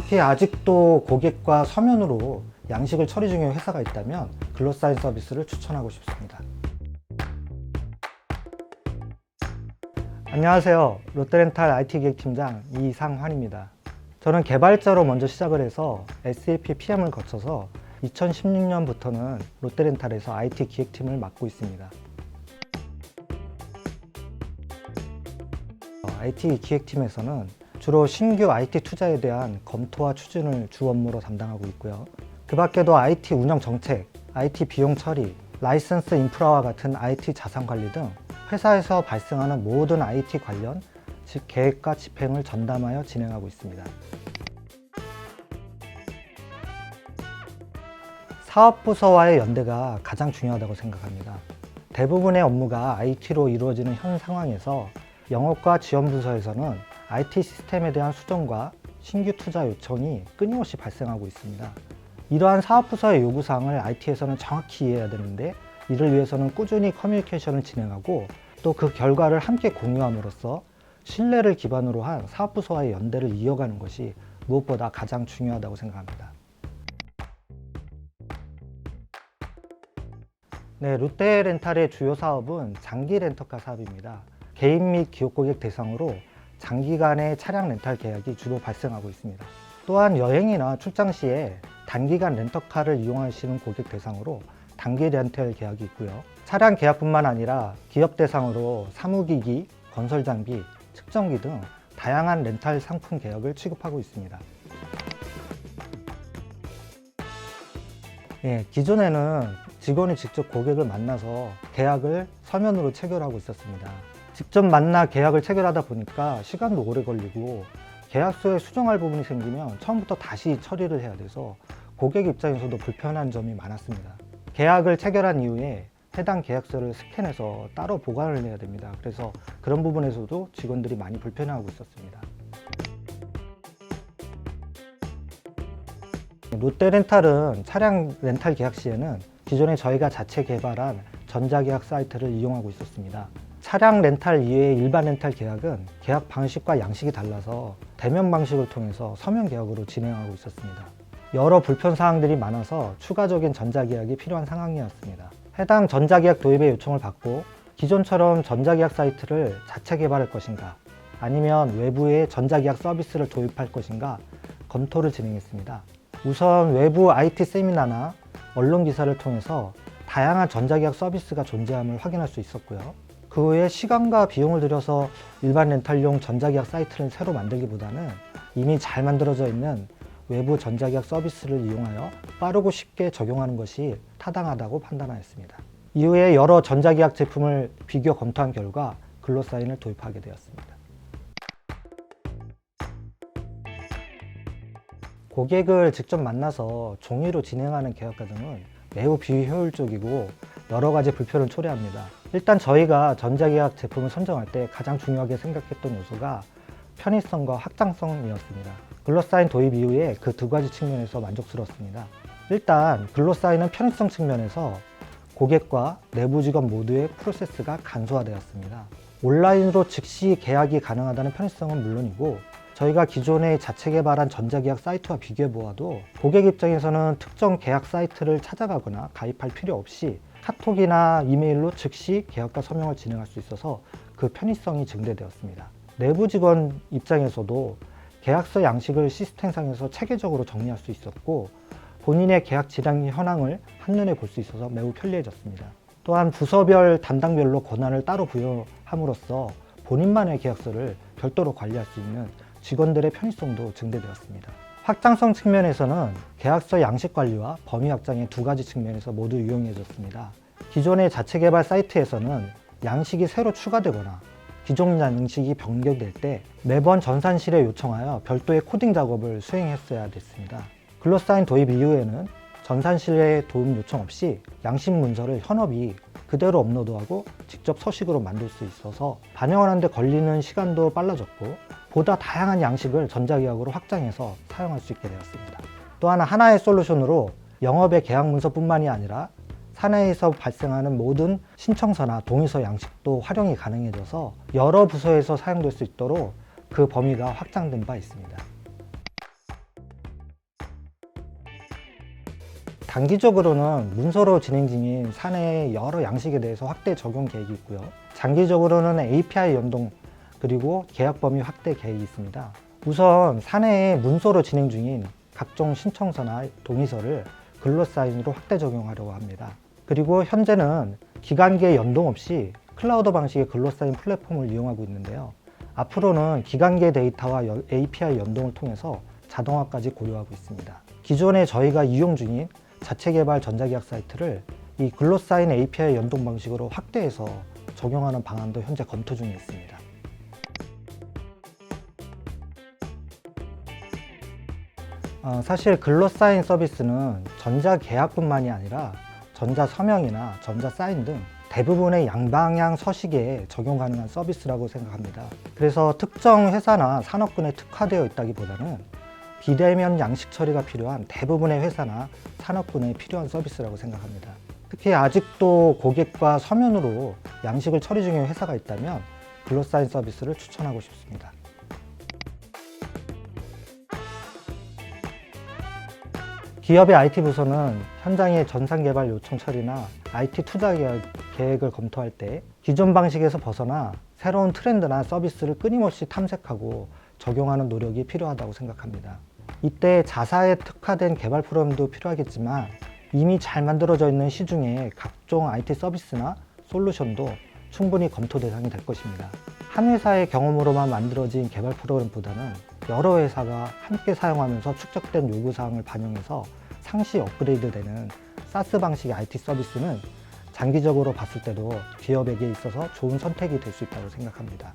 혹시 아직도 고객과 서면으로 양식을 처리 중인 회사가 있다면 글로사인 서비스를 추천하고 싶습니다. 안녕하세요. 롯데렌탈 IT기획팀장 이상환입니다. 저는 개발자로 먼저 시작을 해서 SAP PM을 거쳐서 2016년부터는 롯데렌탈에서 IT 기획팀을 맡고 있습니다. IT 기획팀에서는 주로 신규 IT 투자에 대한 검토와 추진을 주 업무로 담당하고 있고요. 그 밖에도 IT 운영 정책, IT 비용 처리, 라이선스 인프라와 같은 IT 자산 관리 등 회사에서 발생하는 모든 IT 관련, 즉 계획과 집행을 전담하여 진행하고 있습니다. 사업부서와의 연대가 가장 중요하다고 생각합니다. 대부분의 업무가 IT로 이루어지는 현 상황에서 영업과 지원부서에서는 IT 시스템에 대한 수정과 신규 투자 요청이 끊임없이 발생하고 있습니다. 이러한 사업부서의 요구사항을 IT에서는 정확히 이해해야 되는데, 이를 위해서는 꾸준히 커뮤니케이션을 진행하고 또 그 결과를 함께 공유함으로써 신뢰를 기반으로 한 사업부서와의 연대를 이어가는 것이 무엇보다 가장 중요하다고 생각합니다. 네, 롯데렌탈의 주요 사업은 장기 렌터카 사업입니다. 개인 및 기업 고객 대상으로 장기간의 차량 렌탈 계약이 주로 발생하고 있습니다. 또한 여행이나 출장 시에 단기간 렌터카를 이용하시는 고객 대상으로 단기 렌탈 계약이 있고요. 차량 계약뿐만 아니라 기업 대상으로 사무기기, 건설장비, 측정기 등 다양한 렌탈 상품 계약을 취급하고 있습니다. 기존에는 직원이 직접 고객을 만나서 계약을 서면으로 체결하고 있었습니다. 직접 만나 계약을 체결하다 보니까 시간도 오래 걸리고 계약서에 수정할 부분이 생기면 처음부터 다시 처리를 해야 돼서 고객 입장에서도 불편한 점이 많았습니다. 계약을 체결한 이후에 해당 계약서를 스캔해서 따로 보관을 해야 됩니다. 그래서 그런 부분에서도 직원들이 많이 불편해하고 있었습니다. 롯데렌탈은 차량 렌탈 계약 시에는 기존에 저희가 자체 개발한 전자계약 사이트를 이용하고 있었습니다. 차량 렌탈 이외의 일반 렌탈 계약은 계약 방식과 양식이 달라서 대면 방식을 통해서 서면 계약으로 진행하고 있었습니다. 여러 불편 사항들이 많아서 추가적인 전자계약이 필요한 상황이었습니다. 해당 전자계약 도입의 요청을 받고 기존처럼 전자계약 사이트를 자체 개발할 것인가, 아니면 외부의 전자계약 서비스를 도입할 것인가 검토를 진행했습니다. 우선 외부 IT 세미나나 언론 기사를 통해서 다양한 전자계약 서비스가 존재함을 확인할 수 있었고요. 그 후에 시간과 비용을 들여서 일반 렌탈용 전자계약 사이트를 새로 만들기보다는 이미 잘 만들어져 있는 외부 전자계약 서비스를 이용하여 빠르고 쉽게 적용하는 것이 타당하다고 판단하였습니다. 이후에 여러 전자계약 제품을 비교 검토한 결과 글로사인을 도입하게 되었습니다. 고객을 직접 만나서 종이로 진행하는 계약 과정은 매우 비효율적이고 여러 가지 불편을 초래합니다. 일단 저희가 전자계약 제품을 선정할 때 가장 중요하게 생각했던 요소가 편의성과 확장성이었습니다. 글로사인 도입 이후에 그 두 가지 측면에서 만족스러웠습니다. 일단 글로사인은 편의성 측면에서 고객과 내부 직원 모두의 프로세스가 간소화되었습니다. 온라인으로 즉시 계약이 가능하다는 편의성은 물론이고, 저희가 기존에 자체 개발한 전자계약 사이트와 비교해 보아도 고객 입장에서는 특정 계약 사이트를 찾아가거나 가입할 필요 없이 카톡이나 이메일로 즉시 계약과 서명을 진행할 수 있어서 그 편의성이 증대되었습니다. 내부 직원 입장에서도 계약서 양식을 시스템상에서 체계적으로 정리할 수 있었고, 본인의 계약 진행 현황을 한눈에 볼 수 있어서 매우 편리해졌습니다. 또한 부서별 담당별로 권한을 따로 부여함으로써 본인만의 계약서를 별도로 관리할 수 있는 직원들의 편의성도 증대되었습니다. 확장성 측면에서는 계약서 양식 관리와 범위 확장의 두 가지 측면에서 모두 유용해졌습니다. 기존의 자체 개발 사이트에서는 양식이 새로 추가되거나 기존 양식이 변경될 때 매번 전산실에 요청하여 별도의 코딩 작업을 수행했어야 됐습니다. 글로사인 도입 이후에는 전산실의 도움 요청 없이 양식 문서를 현업이 그대로 업로드하고 직접 서식으로 만들 수 있어서 반영하는 데 걸리는 시간도 빨라졌고, 보다 다양한 양식을 전자계약으로 확장해서 사용할 수 있게 되었습니다. 또한 하나의 솔루션으로 영업의 계약 문서뿐만이 아니라 사내에서 발생하는 모든 신청서나 동의서 양식도 활용이 가능해져서 여러 부서에서 사용될 수 있도록 그 범위가 확장된 바 있습니다. 단기적으로는 문서로 진행 중인 사내의 여러 양식에 대해서 확대 적용 계획이 있고요. 장기적으로는 API 연동 그리고 계약 범위 확대 계획이 있습니다. 우선 사내에 문서로 진행 중인 각종 신청서나 동의서를 글로사인으로 확대 적용하려고 합니다. 그리고 현재는 기간계 연동 없이 클라우드 방식의 글로사인 플랫폼을 이용하고 있는데요. 앞으로는 기간계 데이터와 API 연동을 통해서 자동화까지 고려하고 있습니다. 기존에 저희가 이용 중인 자체 개발 전자계약 사이트를 이 글로사인 API 연동 방식으로 확대해서 적용하는 방안도 현재 검토 중에 있습니다. 사실 글로사인 서비스는 전자계약뿐만이 아니라 전자서명이나 전자사인 등 대부분의 양방향 서식에 적용 가능한 서비스라고 생각합니다. 그래서 특정 회사나 산업군에 특화되어 있다기보다는 비대면 양식 처리가 필요한 대부분의 회사나 산업군에 필요한 서비스라고 생각합니다. 특히 아직도 고객과 서면으로 양식을 처리 중인 회사가 있다면 글로사인 서비스를 추천하고 싶습니다. 기업의 IT 부서는 현장의 전산개발 요청 처리나 IT 투자 계획을 검토할 때 기존 방식에서 벗어나 새로운 트렌드나 서비스를 끊임없이 탐색하고 적용하는 노력이 필요하다고 생각합니다. 이때 자사에 특화된 개발 프로그램도 필요하겠지만 이미 잘 만들어져 있는 시중에 각종 IT 서비스나 솔루션도 충분히 검토 대상이 될 것입니다. 한 회사의 경험으로만 만들어진 개발 프로그램보다는 여러 회사가 함께 사용하면서 축적된 요구사항을 반영해서 상시 업그레이드되는 사스 방식의 IT 서비스는 장기적으로 봤을 때도 기업에게 있어서 좋은 선택이 될 수 있다고 생각합니다.